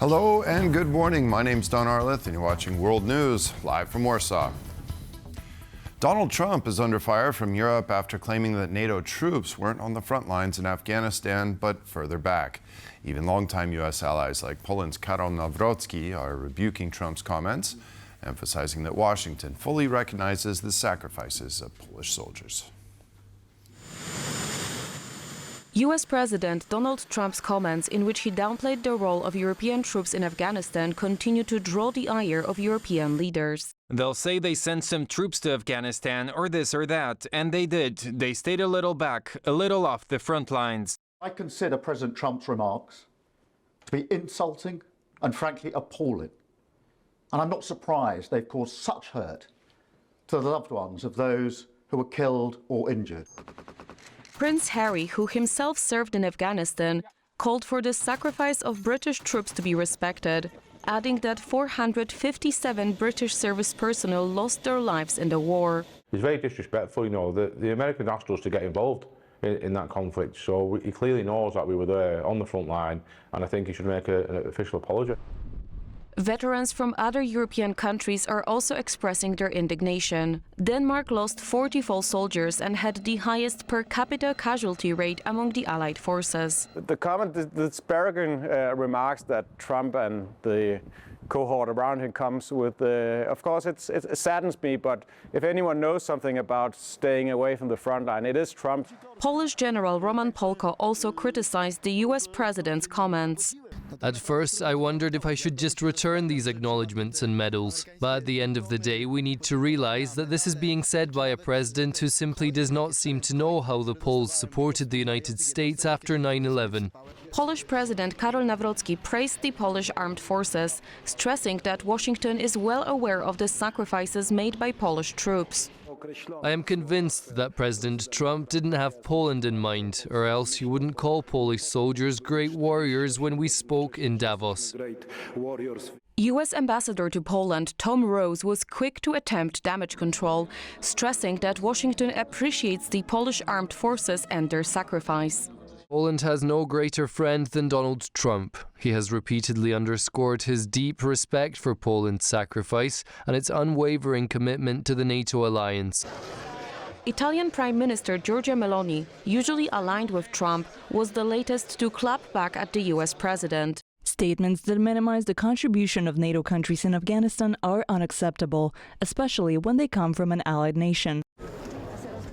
Hello and good morning. My name's Don Arleth and you're watching World News live from Warsaw. Donald Trump is under fire from Europe after claiming that NATO troops weren't on the front lines in Afghanistan, but further back. Even longtime U.S. allies like Poland's Karol Nawrocki are rebuking Trump's comments, emphasizing that Washington fully recognizes the sacrifices of Polish soldiers. U.S. President Donald Trump's comments, in which he downplayed the role of European troops in Afghanistan, continue to draw the ire of European leaders. They'll say they sent some troops to Afghanistan or this or that, and they did. They stayed a little back, a little off the front lines. I consider President Trump's remarks to be insulting and frankly appalling. And I'm not surprised they've caused such hurt to the loved ones of those who were killed or injured. Prince Harry, who himself served in Afghanistan, called for the sacrifice of British troops to be respected, adding that 457 British service personnel lost their lives in the war. It's very disrespectful, you know, the American asked us to get involved in that conflict, so he clearly knows that we were there on the front line, and I think he should make an official apology. Veterans from other European countries are also expressing their indignation. Denmark lost 44 soldiers and had the highest per capita casualty rate among the Allied forces. The comment, the disparaging remarks that Trump and the cohort around him comes with, of course it saddens me, but if anyone knows something about staying away from the front line, it is Trump. Polish General Roman Polko also criticized the U.S. president's comments. At first, I wondered if I should just return these acknowledgements and medals. But at the end of the day, we need to realize that this is being said by a president who simply does not seem to know how the Poles supported the United States after 9/11. Polish President Karol Nawrocki praised the Polish armed forces, stressing that Washington is well aware of the sacrifices made by Polish troops. I am convinced that President Trump didn't have Poland in mind, or else he wouldn't call Polish soldiers great warriors when we spoke in Davos. U.S. Ambassador to Poland Tom Rose was quick to attempt damage control, stressing that Washington appreciates the Polish armed forces and their sacrifice. Poland has no greater friend than Donald Trump. He has repeatedly underscored his deep respect for Poland's sacrifice and its unwavering commitment to the NATO alliance. Italian Prime Minister Giorgia Meloni, usually aligned with Trump, was the latest to clap back at the U.S. president. Statements that minimize the contribution of NATO countries in Afghanistan are unacceptable, especially when they come from an allied nation.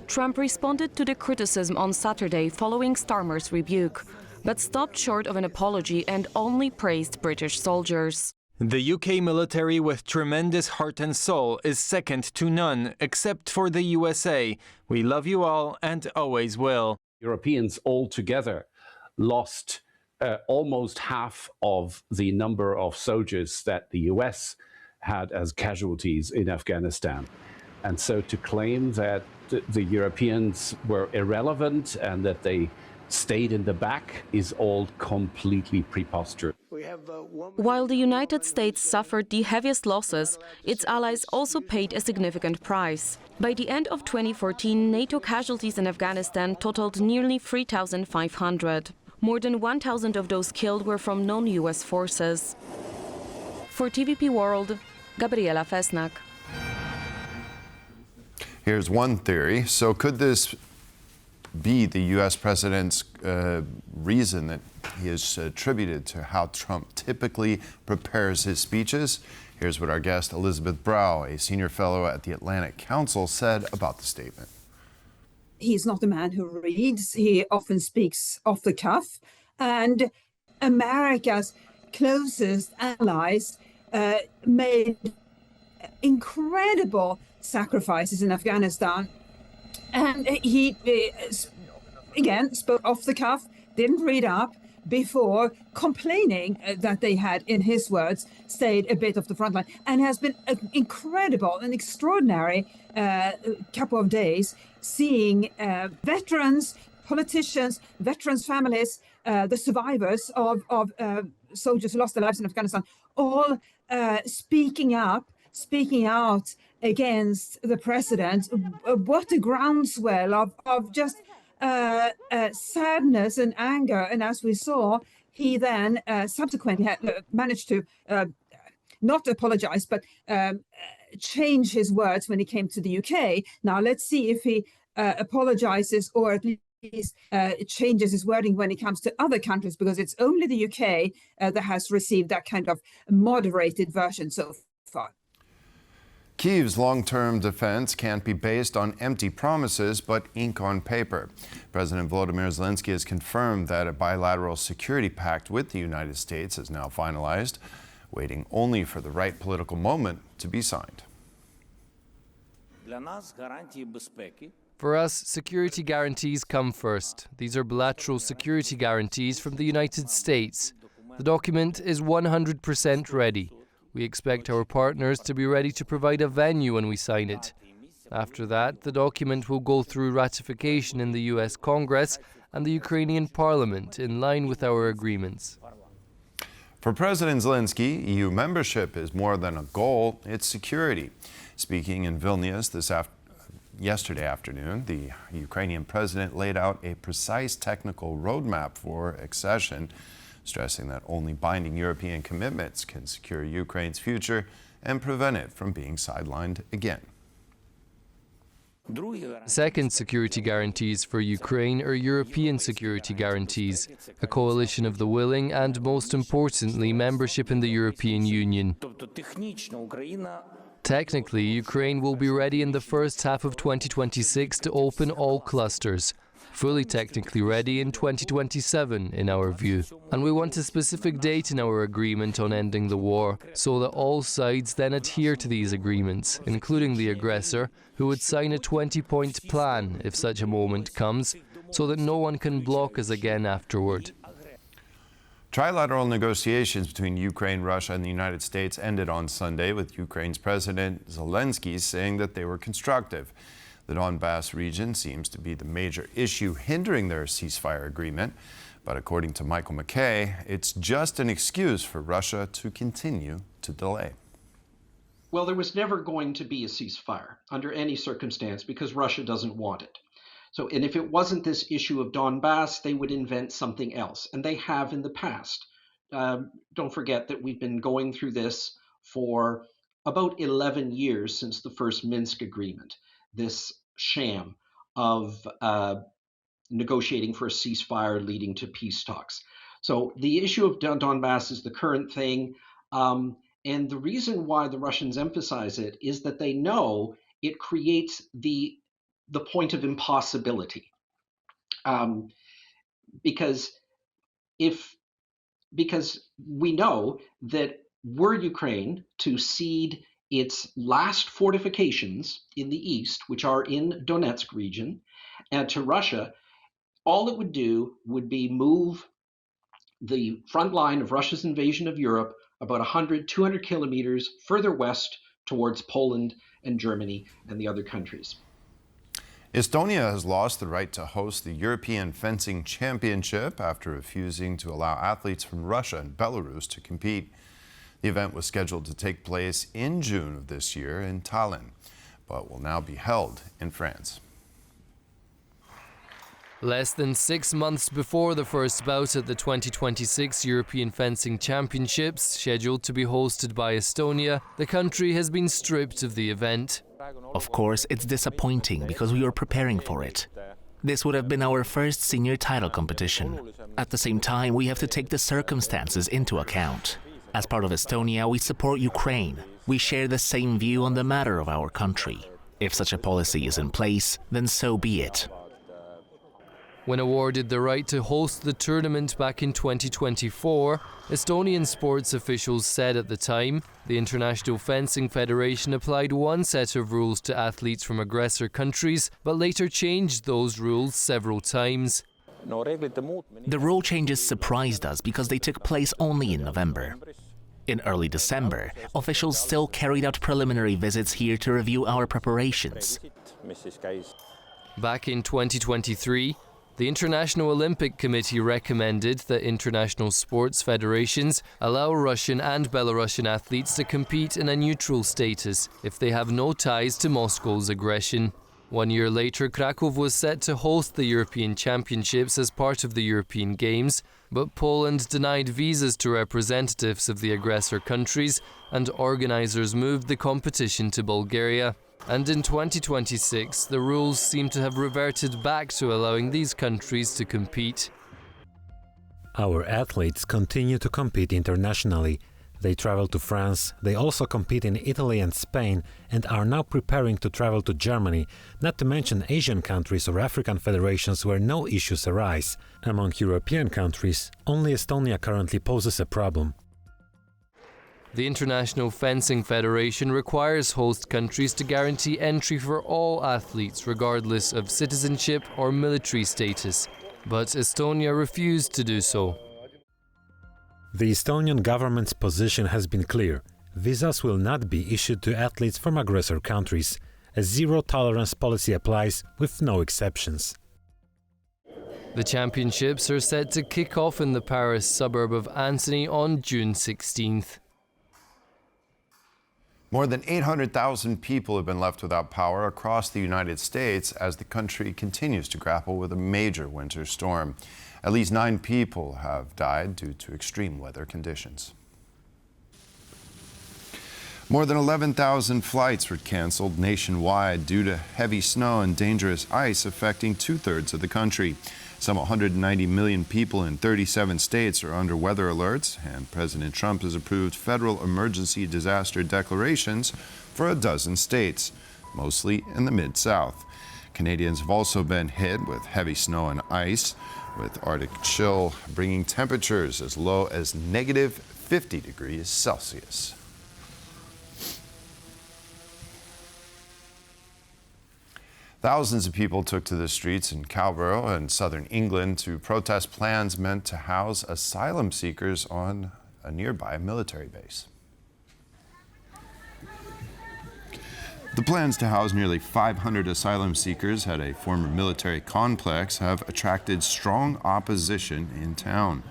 Trump responded to the criticism on Saturday following Starmer's rebuke, but stopped short of an apology and only praised British soldiers. The UK military with tremendous heart and soul is second to none, except for the USA. We love you all and always will. Europeans altogether lost almost half of the number of soldiers that the US had as casualties in Afghanistan. And so to claim that the Europeans were irrelevant and that they stayed in the back is all completely preposterous. While the United States suffered the heaviest losses, its allies also paid a significant price. By the end of 2014, NATO casualties in Afghanistan totaled nearly 3,500. More than 1,000 of those killed were from non-US forces. For TVP World, Gabriela Fesnak. Here's one theory. So could this be the U.S. president's reason that he has attributed to how Trump typically prepares his speeches? Here's what our guest Elizabeth Brow, a senior fellow at the Atlantic Council, said about the statement. He's not a man who reads. He often speaks off the cuff. And America's closest allies made incredible sacrifices in Afghanistan, and he again spoke off the cuff, didn't read up before complaining that they had, in his words, stayed a bit off the front line, and has been an incredible and extraordinary couple of days seeing veterans, politicians, veterans' families, the survivors of soldiers who lost their lives in Afghanistan, all speaking out against the president. What a groundswell of just sadness and anger. And as we saw, he then subsequently managed to not apologize, but change his words when he came to the UK. Now let's see if he apologizes or at least changes his wording when it comes to other countries, because it's only the UK that has received that kind of moderated version so far. Kyiv's long-term defense can't be based on empty promises, but ink on paper. President Volodymyr Zelenskyy has confirmed that a bilateral security pact with the United States is now finalized, waiting only for the right political moment to be signed. For us, security guarantees come first. These are bilateral security guarantees from the United States. The document is 100% ready. We expect our partners to be ready to provide a venue when we sign it. After that, the document will go through ratification in the US Congress and the Ukrainian Parliament in line with our agreements. For President Zelenskyy, EU membership is more than a goal, it's security. Speaking in Vilnius yesterday afternoon, the Ukrainian president laid out a precise technical roadmap for accession, stressing that only binding European commitments can secure Ukraine's future and prevent it from being sidelined again. Second security guarantees for Ukraine are European security guarantees, a coalition of the willing and, most importantly, membership in the European Union. Technically, Ukraine will be ready in the first half of 2026 to open all clusters. Fully technically ready in 2027, in our view. And we want a specific date in our agreement on ending the war, so that all sides then adhere to these agreements, including the aggressor, who would sign a 20-point plan if such a moment comes, so that no one can block us again afterward. Trilateral negotiations between Ukraine, Russia, and the United States ended on Sunday, with Ukraine's President Zelenskyy saying that they were constructive. The Donbas region seems to be the major issue hindering their ceasefire agreement, but according to Michael MacKay, it's just an excuse for Russia to continue to delay. Well, there was never going to be a ceasefire under any circumstance because Russia doesn't want it. And if it wasn't this issue of Donbas, they would invent something else, and they have in the past. Don't forget that we've been going through this for about 11 years since the first Minsk agreement. This sham of negotiating for a ceasefire leading to peace talks. So the issue of Donbas is the current thing. And the reason why the Russians emphasize it is that they know it creates the point of impossibility. Because we know that were Ukraine to cede its last fortifications in the east, which are in Donetsk region, and to Russia, all it would do would be move the front line of Russia's invasion of Europe about 100, 200 kilometers further west towards Poland and Germany and the other countries. Estonia has lost the right to host the European Fencing Championship after refusing to allow athletes from Russia and Belarus to compete. The event was scheduled to take place in June of this year in Tallinn, but will now be held in France. Less than 6 months before the first bout at the 2026 European Fencing Championships, scheduled to be hosted by Estonia, the country has been stripped of the event. Of course, it's disappointing because we were preparing for it. This would have been our first senior title competition. At the same time, we have to take the circumstances into account. As part of Estonia, we support Ukraine. We share the same view on the matter of our country. If such a policy is in place, then so be it. When awarded the right to host the tournament back in 2024, Estonian sports officials said at the time the International Fencing Federation applied one set of rules to athletes from aggressor countries, but later changed those rules several times. The rule changes surprised us because they took place only in November. In early December, officials still carried out preliminary visits here to review our preparations. Back in 2023, the International Olympic Committee recommended that international sports federations allow Russian and Belarusian athletes to compete in a neutral status if they have no ties to Moscow's aggression. 1 year later, Krakow was set to host the European Championships as part of the European Games, But Poland denied visas to representatives of the aggressor countries, and organisers moved the competition to Bulgaria. And in 2026, the rules seem to have reverted back to allowing these countries to compete. Our athletes continue to compete internationally. They travel to France, they also compete in Italy and Spain, and are now preparing to travel to Germany, not to mention Asian countries or African federations where no issues arise. Among European countries, only Estonia currently poses a problem. The International Fencing Federation requires host countries to guarantee entry for all athletes, regardless of citizenship or military status. But Estonia refused to do so. The Estonian government's position has been clear. Visas will not be issued to athletes from aggressor countries. A zero-tolerance policy applies with no exceptions. The championships are set to kick off in the Paris suburb of Antony on June 16th. More than 800,000 people have been left without power across the United States as the country continues to grapple with a major winter storm. At least 9 people have died due to extreme weather conditions. More than 11,000 flights were canceled nationwide due to heavy snow and dangerous ice affecting 2/3 of the country. Some 190 million people in 37 states are under weather alerts, and President Trump has approved federal emergency disaster declarations for a dozen states, mostly in the Mid-South. Canadians have also been hit with heavy snow and ice, with Arctic chill bringing temperatures as low as negative 50 degrees Celsius. Thousands of people took to the streets in Karol in southern England to protest plans meant to house asylum seekers on a nearby military base. The plans to house nearly 500 asylum seekers at a former military complex have attracted strong opposition in town,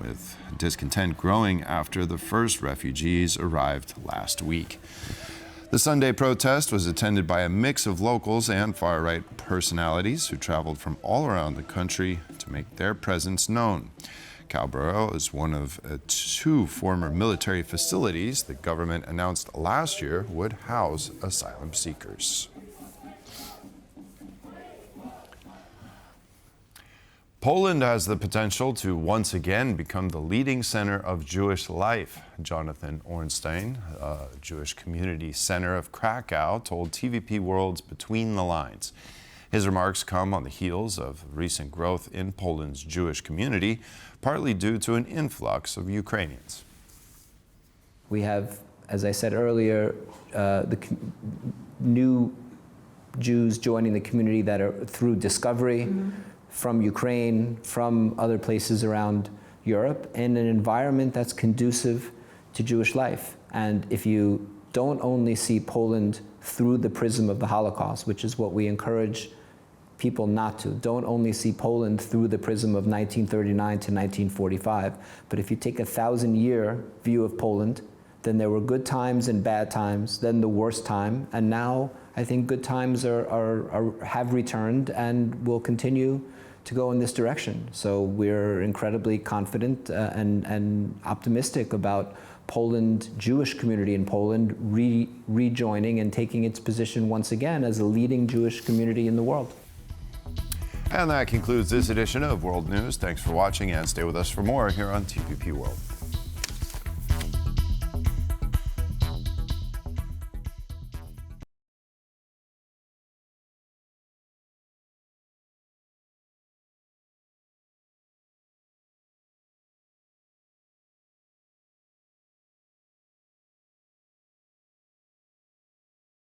with discontent growing after the first refugees arrived last week. The Sunday protest was attended by a mix of locals and far-right personalities who traveled from all around the country to make their presence known. Karol is one of 2 former military facilities the government announced last year would house asylum seekers. Poland has the potential to once again become the leading center of Jewish life. Jonathan Ornstein, a Jewish community center of Krakow, told TVP World's Between the Lines. His remarks come on the heels of recent growth in Poland's Jewish community, partly due to an influx of Ukrainians. We have, as I said earlier, new Jews joining the community that are through discovery from Ukraine, from other places around Europe, in an environment that's conducive to Jewish life. And if you don't only see Poland through the prism of the Holocaust, which is what we encourage people not to. Don't only see Poland through the prism of 1939 to 1945, but if you take a 1,000-year view of Poland, then there were good times and bad times, then the worst time, and now I think good times have returned and will continue to go in this direction. So we're incredibly confident and optimistic about Poland, Jewish community in Poland, rejoining and taking its position once again as a leading Jewish community in the world. And that concludes this edition of World News. Thanks for watching and stay with us for more here on TVP World.